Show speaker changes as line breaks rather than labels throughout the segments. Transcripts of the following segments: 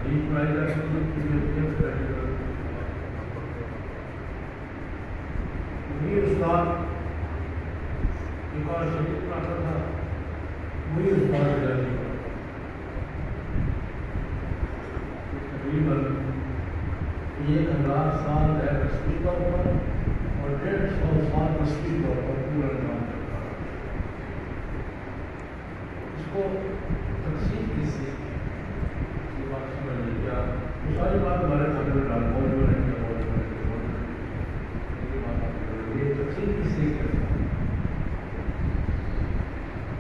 حدیث پڑھائی جاتی ہے وہی استاد ایک اور شریف پڑھاتا تھا، وہی استاد جاتی تقریباً 1000 سال ہے رسمی طور پر اور 150 سال رسمی طور پر پورا نظام کرتا ہے۔ اس کو تقسیم کس سے کی بات سمجھ لیں کیا وہ ساری بات ہمارے سامنے ڈالتا ہوں جو نہیں یہ تقسیم کس سے کرتا ہے۔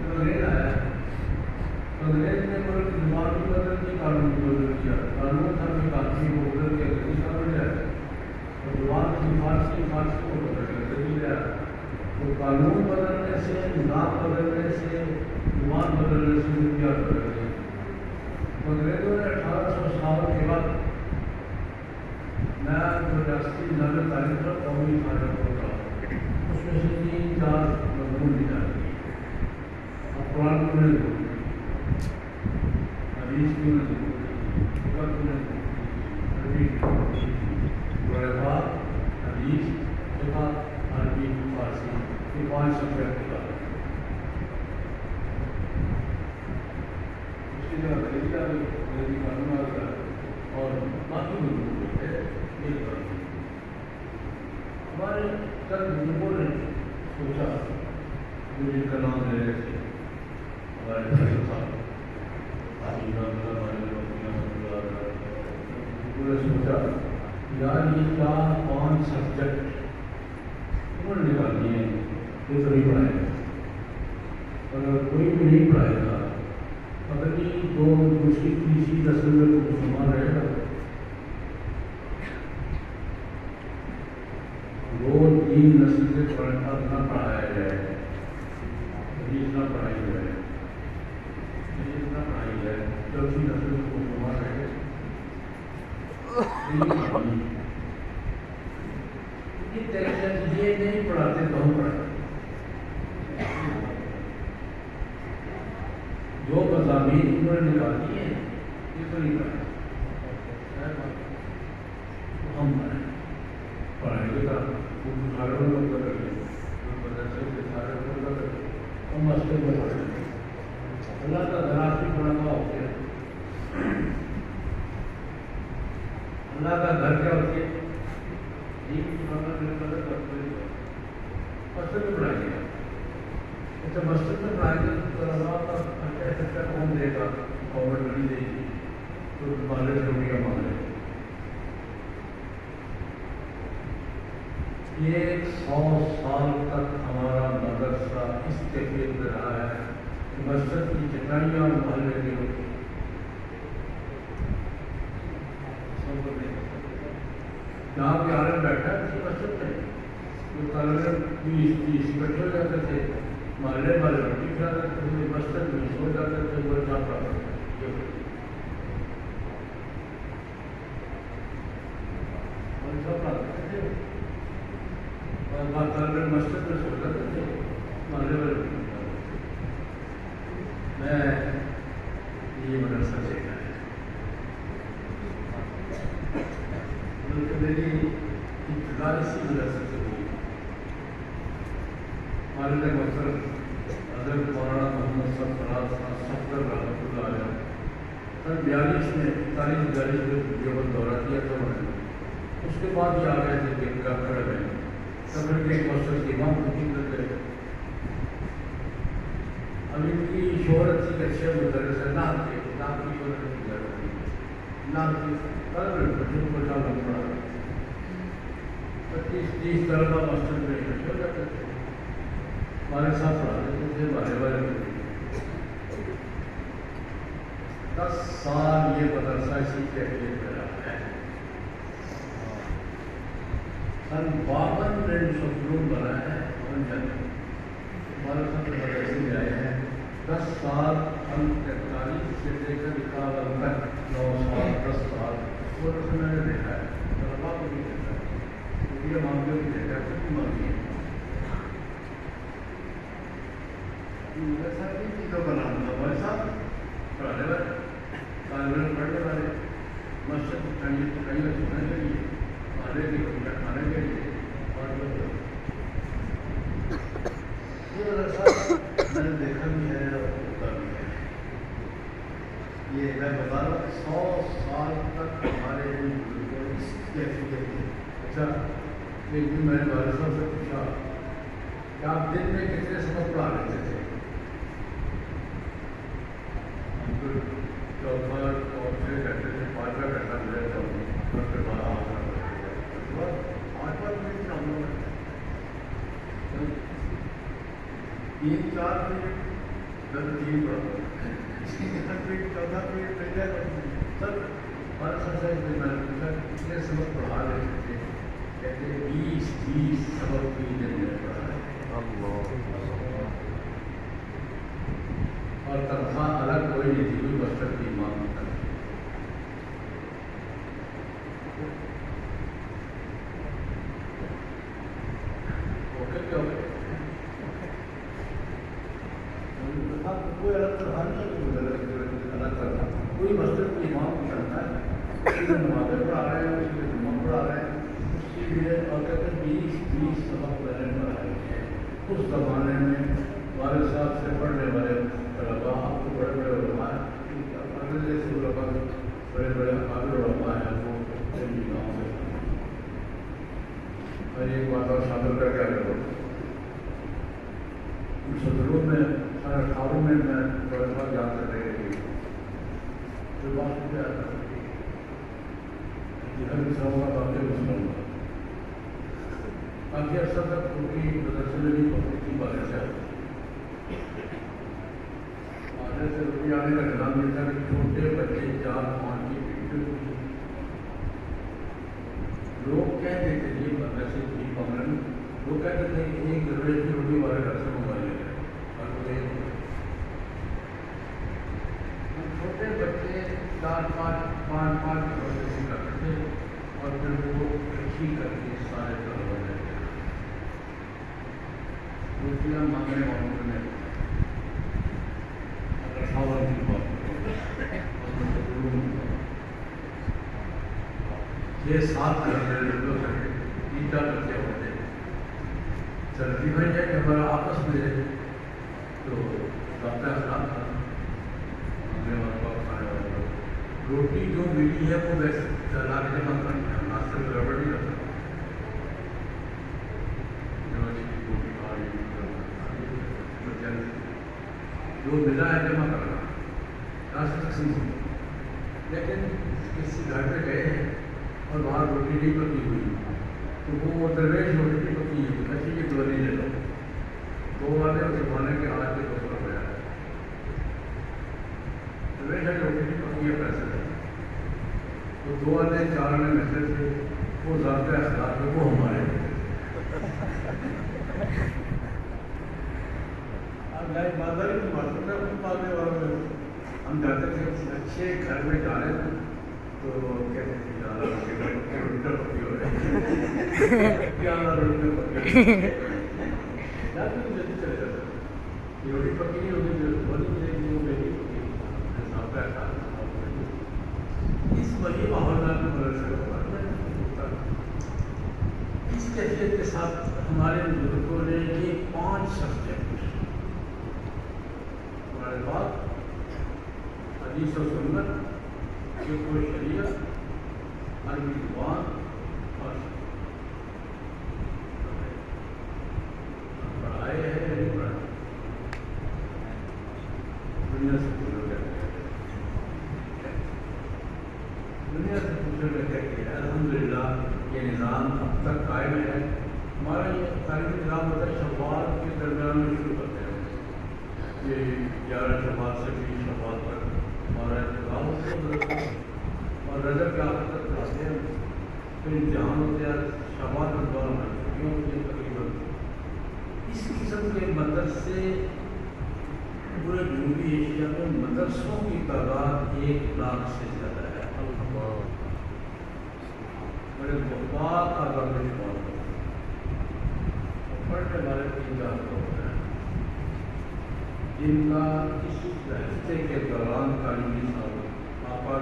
انگریز آیا، انگریز نے ملک کی زبان بھی بدل کی، قانون بھی بدل کیا۔ قانون تھا کہ آدمی کو بدل کے انگریزی کا بن جائے اور زبان کی فارسی کو بدل کے انگریزی لے آیا۔ تو قانون بدلنے سے، نظام بدلنے سے، زبان بدلنے سے کیا بدل گئی۔ انگریزوں نے 1857 کے بعد نیا جو ریاستی نظام تعلیم تھا قومی تعلیم ہوتا، اس میں سے 3-4 مضمون نکالے گئے۔ اب قرآن کو نہیں بولتے، حدیث کیوں نہیں بولتے، فقہ کیوں نہیں بولتے، عربی کیوں نہیں بولتے، حدیث، فقہ، عربی، فارسی، یہ 5 سبجیکٹ نکالے۔ اس کی جگہ انگریزی آ گئی، انگریزی قانون آ گیا اور باقی مضمون جو ہے یہ کر دیا۔ ہمارے چند بزرگوں نے سوچا، جو جن کا نام لے رہے تھے ہمارے فیصل صاحب، انہوں نے سوچا یار یہ 4-5 سبجیکٹ انہوں نے نکال دیے ہیں، یہ تو نہیں پڑھائے گا، اگر کوئی بھی نہیں پڑھائے گا اگلی 2 دوسری تیسری نسل میں کوئی مسلمان رہے گا، 2-3 نسل سے پڑھنا نہ پڑھایا جائے، حدیث نہ پڑھائی جائے، حدیث نہ پڑھائی جائے، چوتھی نسل میں کوئی مسلمان رہے گا۔ یہ نہیں پڑھاتے تو ہم پڑھاتے، جو مضامین انہوں نے نکال دیے ہیں یہ تو نہیں پڑھائے، ہم پڑھائیں گے تھا سارے لوگ کر رہے مدرسے کے سارے لوگ کر رہے ہم مسجد میں پڑھ رہے۔ اللہ کا گھر بھی بڑا ہوا ہو گیا، اللہ کا گھر کیا ہوتی ہے مسجد میں پڑھائیں گے۔ اچھا مسجد میں پڑھائیں گے تو اللہ کا خرچہ کون دے گا؟ گورنمنٹ نہیں دے گی تو مالے روپیہ مانگ لے۔ 100 سال تک ہمارا مدرسہ اس کیفیت میں رہا ہے کہ مسجد کی چٹائیاں محلے کی ہوتی، جہاں پہ عالم بیٹھا ہے اسی مسجد میں جو طالب علم 20-30 اکٹھے ہو جاتے تھے، محلے والے روٹی کھا جاتے تھے، مسجد میں سو جاتے تھے، وہ کیا پڑھاتے تھے مسجد میں سو جاتے تھے، محلے والے روٹی کھا جاتے تھے۔ میں یہ مدرسہ دیکھا ہے، بلکہ میری ابتدا اسی مدرسے سے ہوئی۔ والد محترم حضرت مولانا محمد سرفراز خان صفدر رحمۃ اللہ علیہ سن 42 میں 41-42 میں دیوبند دورہ کیا تھا انہوں نے، اس کے بعد یہ آ گئے تھے کہ کھڑے میں کبر کے مسجد کے امام کی کر گئے۔ اب ان کی شہرت تھی کہ اچھے مدرس ہے، نام کی شہرت کی ضرورت تھی، نام کی طلب بچوں کو جانا پڑا، 25-30 طلبہ مسجد میں اکٹھے ہو جاتے تھے، ہمارے ساتھ پڑھا دیتے تھے، ہمارے والے 10 سال یہ مدرسہ اسی کیفیت میں رہا ہے۔ سن 52 میں سکون بنا ہے، ہمارے ساتھ مدرسے میں آئے ہیں 10 سال، ہم 43 سے لے کر 51 تک 9 سال 10 سال وہ تو میں نے دیکھا ہے، طلبا کو بھی دیکھا ہے، یہ معاملے بھی دیکھا ہے، کچھ مانگی ہے ایسا نہیں چیزوں کا نام تھا، ہمارے ساتھ پڑھانے والے طالب علم پڑھنے والے مسجد کہیں رکھنے کے لیے کھانے کے لیے کھانے کے لیے اور میں نے دیکھا بھی ہے اور ہوتا بھی ہے. یہ میں بتا رہا ہوں 100 سال تک ہمارے اس کیفیت تھے. اچھا ایک دن میں نے والد صاحب سے پوچھا کہ آپ دن میں کتنے سبق پڑھا لیتے تھے؟ ہم کو چوتھا اور 6 گھنٹے سے 5واں گھنٹہ ملے تو اس کے بعد 8واں منٹ ہم لوگ 3-4 منٹ 3 پڑھا 14 منٹ مل جائے سر والد صاحب سے میں نے پوچھا کتنے سبق پڑھا لیتے تھے؟ کہتے 20 سبق بھی دن میں پڑھا ہے. اور تنخواہ الگ کوئی نہیں تھی, کوئی بستر کی مانگ تک. کوئی الگ طرح الگ طرح کوئی بستر کی مانگ کرتا ہے, نمازیں پڑھا رہے ہیں, اس کے جمعہ پڑھا رہے ہیں, اس کے لیے اور کہتے ہیں 20 سبق میں نے پڑھائے ہیں. اس زمانے میں والد صاحب سے پڑھنے والے طلبا آپ کو بڑے بڑے علماء ہیں, جیسے علماء بڑے بڑے قابل علماء ہیں وہ گاؤں میں. میں ایک بات اور شامل کر کے آگے بڑھوں. صدروں میں 18 میں بڑے بڑا یاد کر رہے تھے جو بات مجھے آتا ہے جدھر بھی سب کا کافی مسلم ہوا کافی عرصہ تک کیونکہ مدرسے میں بھی بہت کی باتیں سے آنے سے روپیے آنے کا نظام ملتا ہے. چھوٹے بچے 4-5 کی ویڈیو لوگ کہتے تھے یہ مدرسے کی پمرن لوگ کہتے تھے کہ ایک ضرورت کی روٹی والے گھر سے منگوا لے گئے اور چھوٹے بچے 4-5 سے کرتے تھے اور پھر وہ اچھی کر کے سارے طلبا لیتے روٹیاں مانگنے والوں نے 58 کی بات 6-7 لوگوں سے 3-4 بچے ہوتے ہیں. سردی میں جائے کہ ہمارا آپس میں تو ڈاکٹر اسلام تھا روٹی جو ملی ہے وہ ویسے چلا کے جمع کرنا ہے, ناشتے میں گڑبڑ نہیں کرتا. جو ملا ہے جمع کرنا ناشتے تقسیم ہو. لیکن کسی گھر پہ گئے ہیں اور وہاں روٹی نہیں پکی ہوئی تو وہ درویش روٹی پکی ہوئی اچھی کی دو نہیں لے لو. 2 والے اور زمانے کے آج کے 2 پر گیا ہے درویش ہے روٹی نہیں پکی ہے پیسے دے تو 2 والے 4 والے میسج تھے وہ ضابطۂ اخلاق میں وہ ہمارے ہم جاتے تھے اچھے گھر میں جا رہے تھے تو کہتے تھے پکی ہو رہی چلے جاتے روٹی پکی نہیں ہوگی اس وجہ ماحول اس کیفیت کے ساتھ ہمارے بزرگوں نے یہ 5 سبجیکٹ ہمارے بعد حدیث و سنت فقہ و شریعت عربی زبان اور پڑھائے ہیں یا نہیں پڑھائے دنیا سے پوچھو کیا دنیا سے پوچھو کیا کیا الحمدللہ یہ نظام اب تک قائم ہے. ہمارا یہ تعلیمی نظام ہوتا ہے شوال کے درمیان میں شروع کرتے ہیں یہ 11 شوال سے 20 شوال تک ہمارا انتظام ہوتا ہے اور رجب کے آخر تک پڑھاتے ہیں. پھر امتحان ہوتے ہیں شوال کے دوران میں چھٹیوں ہوتی ہیں تقریباً. اس قسم کے مدرسے پورے جنوبی ایشیا میں مدرسوں کی تعداد 1 لاکھ سے زیادہ ہے. بڑے بہت آزاد میں شمار ہوتے ہیں پڑھنے والے 3-4 لوگ ہیں جن کا اس ہفتے کے دوران تعلیمی سال آپ کا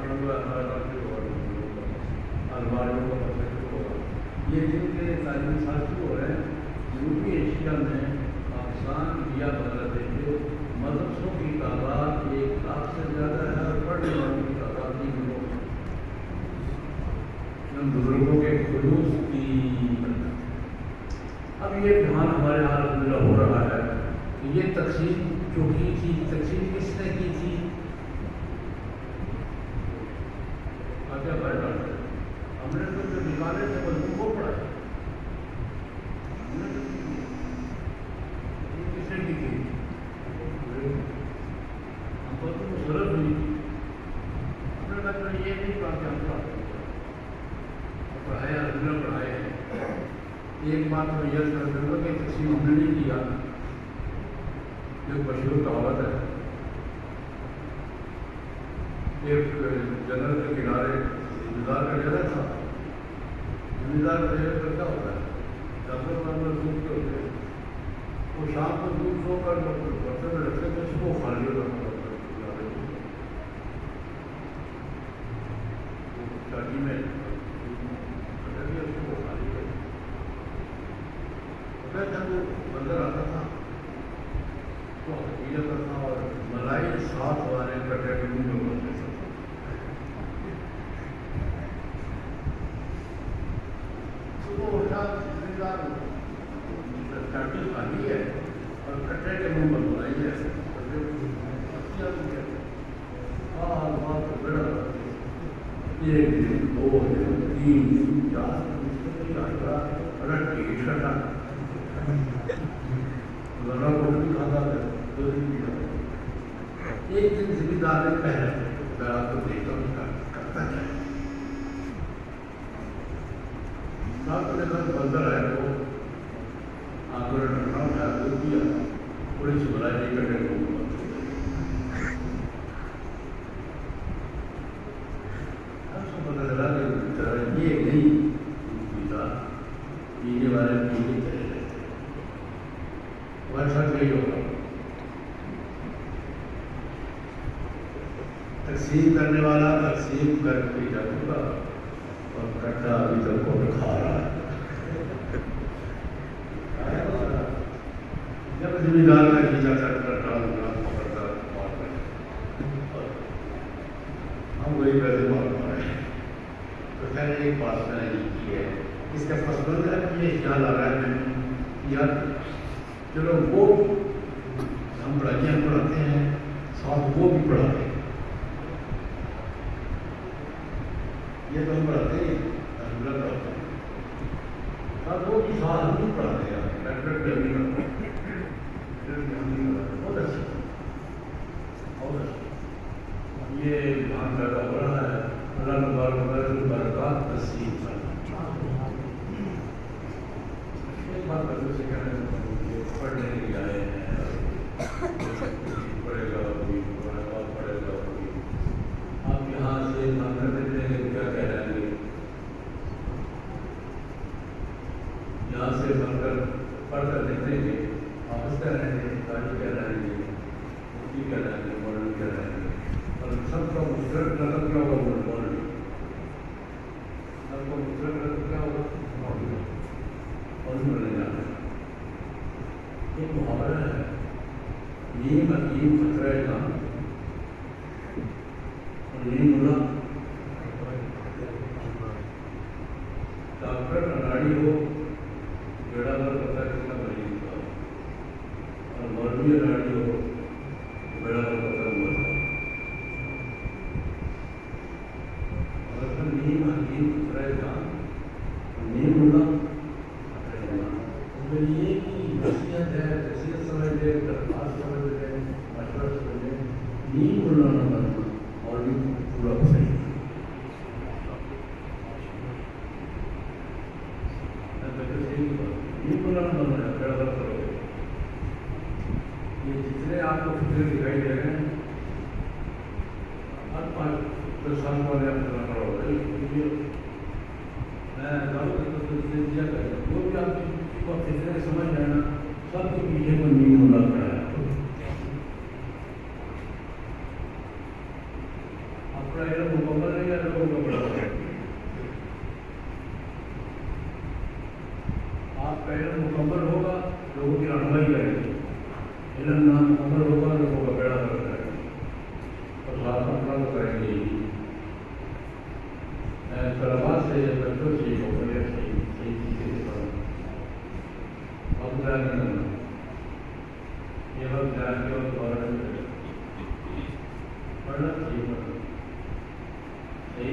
الماریوں کا پتہ شروع ہوگا. یہ جن کے تعلیمی سال شروع ہو رہے ہیں جنوبی ایشیا میں پاکستان انڈیا بنگلہ دیش کے مدرسوں کی تعداد 1 لاکھ سے زیادہ ہے اور پڑھنے والوں کی تعداد 3 لاکھ. ان بزرگوں کے خلوص کی اب یہ امتحان ہمارے یہاں الحمدللہ ہو رہا ہے. یہ تقسیم جو کی تھی, تقسیم کس نے کی تھی؟ کیا بھائی ڈالتے ہم نے تو جو نکالے تھے وہ کو پڑھا کس نے کی تھی؟ ہم کو تو ضرورت نہیں تھی. ہم نے کہا یہ نہیں پڑھا کہ ہم پڑھائے الحمدللہ پڑھائے ہیں. ایک بات میں یہ کر دوں گا کہ تقسیم ہم نے نہیں کیا. ایک مشہور کہاوت ہے, ایک جنرل کے کنارے زمیندار کا ڈیرا تھا. زمیندار کا ڈیرا پر کیا ہوتا ہے, ڈاکٹر دودھ کے ہوتے ہیں, وہ شام کو دودھ سو کر برتن میں رکھتے تھے, اس کو خالی ہوتا شادی میں اس کو خالی جب وہ بندر آتا تھا تو پی جاتا تھا اور ملائی ساتھ والے کٹے کے منہ میں بنتے تھے. چاٹی خالی ہے اور کٹے کے منہ میں بنائی ہے. ایک دن 2 دن 3 دن 4 ایک دن زمیندار نے پہلے آپ کو دیکھا ان کا کرتا کیا ہے. رات کو دیکھا بندر ہے وہ آگے ڈرنا اٹھایا دودھ دیا, تھوڑی سی بلائی نہیں کرنے کو پتا چلا کہ یہ نہیں پیتا, پینے والے پینے چلے رہتے ورثہ نہیں ہوگا. تقسیم کرنے والا تقسیم کر کے جا چکا اور کٹا ابھی تک کو کھا رہا ہے. جب زمیندار کا کھینچا کٹا پکڑتا مار کر ہم وہی پیسے مار رہے ہیں. تو خیر ایک بات میں نے یہ کی ہے, اس کا فصل ہے یہ خیال آ رہا ہے یار چلو وہ ہم پڑھائیاں پڑھاتے ہیں ساتھ وہ بھی پڑھاتے ہیں. یہ تو ہم پڑھاتے ہیں الحمدللہ پڑھاتے ہیں ساتھ وہ بھی ساتھ ہم بھی پڑھاتے ہیں. ڈاکٹر بھی ہم نہیں کرتے, بہت اچھا بہت اچھا. یہ دھیان پیدا ہو رہا ہے. اللہ تبارک برکات نصیب کرنا. ایک بات پہلے سے کہنا چاہتا ہوں کہ پڑھنے کے لیے آئے ہیں, پڑھے گا کوئی پڑھے گا کوئی, آپ یہاں سے کر دیتے ہیں کیا کہہ رہے ہیں, یہاں سے بن کر پڑھ کر دیکھتے ہیں کہ واپس کہہ رہے ہیں, تاریخ کہہ رہے ہیں, مفتی کہہ رہے ہیں, مولوی کہہ رہے ہیں, اور سب کا مشترک نظر کیا ہوگا مولوی, سب کا مشترک نظر کیا ہوگا مولوی بننے جانا. ایک محاورہ ہے, نیم حکیم خطرہ جان اور نیم ملا. ڈاکٹر اناڑی ہو بیڑا بر پتا کتنا مریض کا, اور مولوی اناڑی ہو بیڑا بر پتا ہوا تھا. اور نیم حکیم خطرہ جان اور نیم ملا یہ کی نصیحت ہے, نصیحت سمجھ لے, درخواست سمجھ لے, مشورہ سمجھ لے. نیم ملا نہ بننا اور بھی پورا صحیح. نیم ملا نہ بننا ہے, بیڑا غلط کرو گے. یہ جتنے آپ کو فکر دکھائی دے رہے ہیں ہر 5 سال والے آپ کرنا پڑا ہوگا. میں دیا کریں جو بھی آپ کی فکر سمجھ لینا, سب کے پیچھے کو نیم ملا کھڑا ہے. آپ کا علم مکمل ہے یا لوگوں کا بڑا ہے,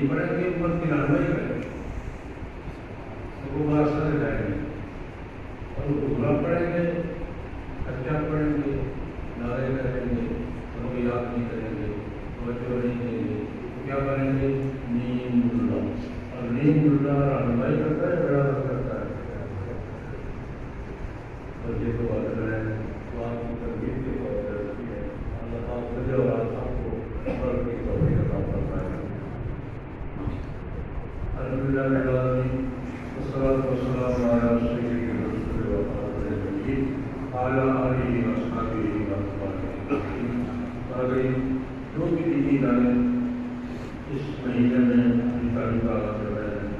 نہیں پڑھیں گے امت کی رہنمائی کریں گے تو وہ بات سمجھ جائیں گے اور دوسرا پڑھیں گے اچھا پڑھیں گے نعرے کریں گے ان کو یاد نہیں کریں گے توجہ نہیں دیں گے تو کیا کریں گے نیم اللہ اور نیم اللہ رہنمائی کرتا ہے بڑا کرتا ہے بچے کو بات کریں تو آپ کی تربیت کے طور پر رکھتی ہے اللہ تعالیٰ سجے اور آپ سب کو اور کی توفیق عطا فرمائے الحمدللہ رب العالمین والصلاة والسلام علی سیدنا رسول اللہ وعلی آلہ وصحبہ وسلم جو بھی دینی دانیں اس مہینے میں اپنی تعلیم کا آغاز کر رہے ہیں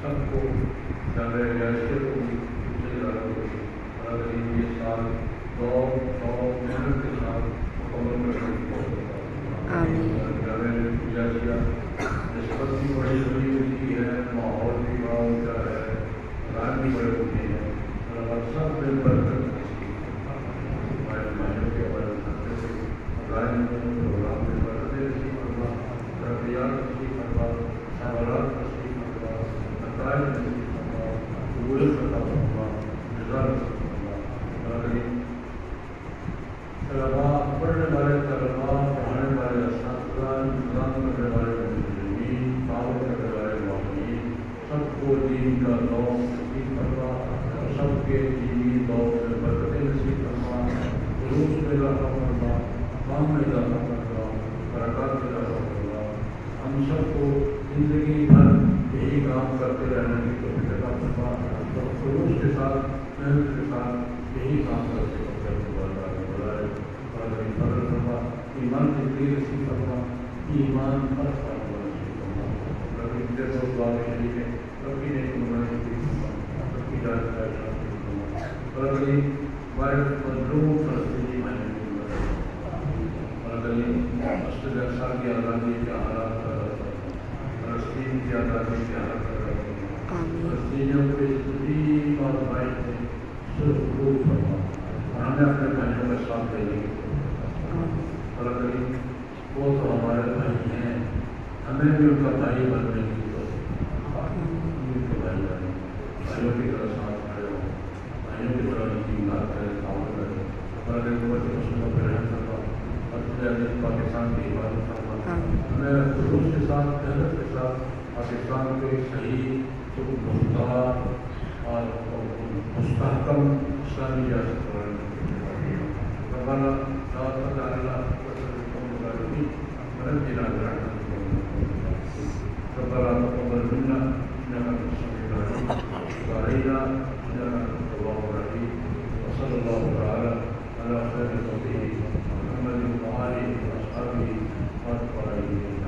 سب کو جامعہ ریاست کو اگر یہ سال دور محنت کے ساتھ مکمل کرنے کی کوشش جامعہ ریاست نسبت بھی بڑی بڑی ہوتی ہے ماحول بھی بڑا اونچا ہے رات بھی بڑے ہوتے ہیں اور سب میں برکت ہمارے مہینوں کے پروگرام میں برکتیں نصیب کروا ترقیات نصیب کروا سوالات نصیب کروا نتائج نصیب کروا قبول کروا رضا طلباء پڑھنے والے طلباء پڑھانے والے اساتذہ انتظام کرنے والے ملزمین تعاون کرنے والے معاونین سب کو دین کا ذوق نصیب کروا اور سب کے دینی ذوق میں برکتیں نصیب کروا خلوص میں اضافہ کروا کام میں اضافہ کروا برکات میں اضافہ کروا ہم سب کو زندگی بھر یہی کام کرتے رہنے کی توفیق عطا فرما اور خلوص کے ساتھ محنت کے ساتھ یہی کام کرتے ایمان کی دیر نصیب فرما ایمان پر فرما نصیب فرما رب ان کے دو دعا شریف ہے رب کی نیک مراد نصیب فرما رب کی ہدایت کا ارشاد نصیب فرما رب ہمارے مظلوم فلسطینی بھائیوں کی مدد رب مسجد اقصی کی آزادی کے حالات کا فلسطین کی آزادی کے حالات کا فلسطینیوں کے تقریب اور بھائی سے سرخروب فرما اور ہمیں اپنے بھائیوں کا ساتھ دینے کی وہ تو ہمارے بھائی ہیں ہمیں بھی ان کا بھائی بننے کی ان کے بھائی بنے بھائیوں کی طرح ساتھ کھڑے ہوں بھائیوں کی طرح امداد کریں تعاون کریں اور اگر قوت مسلموں پہ رحم کروا اور پورے پاکستان کی حفاظت کروا ہمیں خلوص کے ساتھ محنت کے ساتھ پاکستان کو ایک صحیح مختار اور مستحکم اسلامی ریاست بنانے ربنا لا تجعلنا ونجنا برحمتك ربنا تقبل منا انك انت السميع العليم وتب علينا انك انت التواب الرحيم وصلى الله تعالى على خير خلقه محمد واله واصحابه واتباعه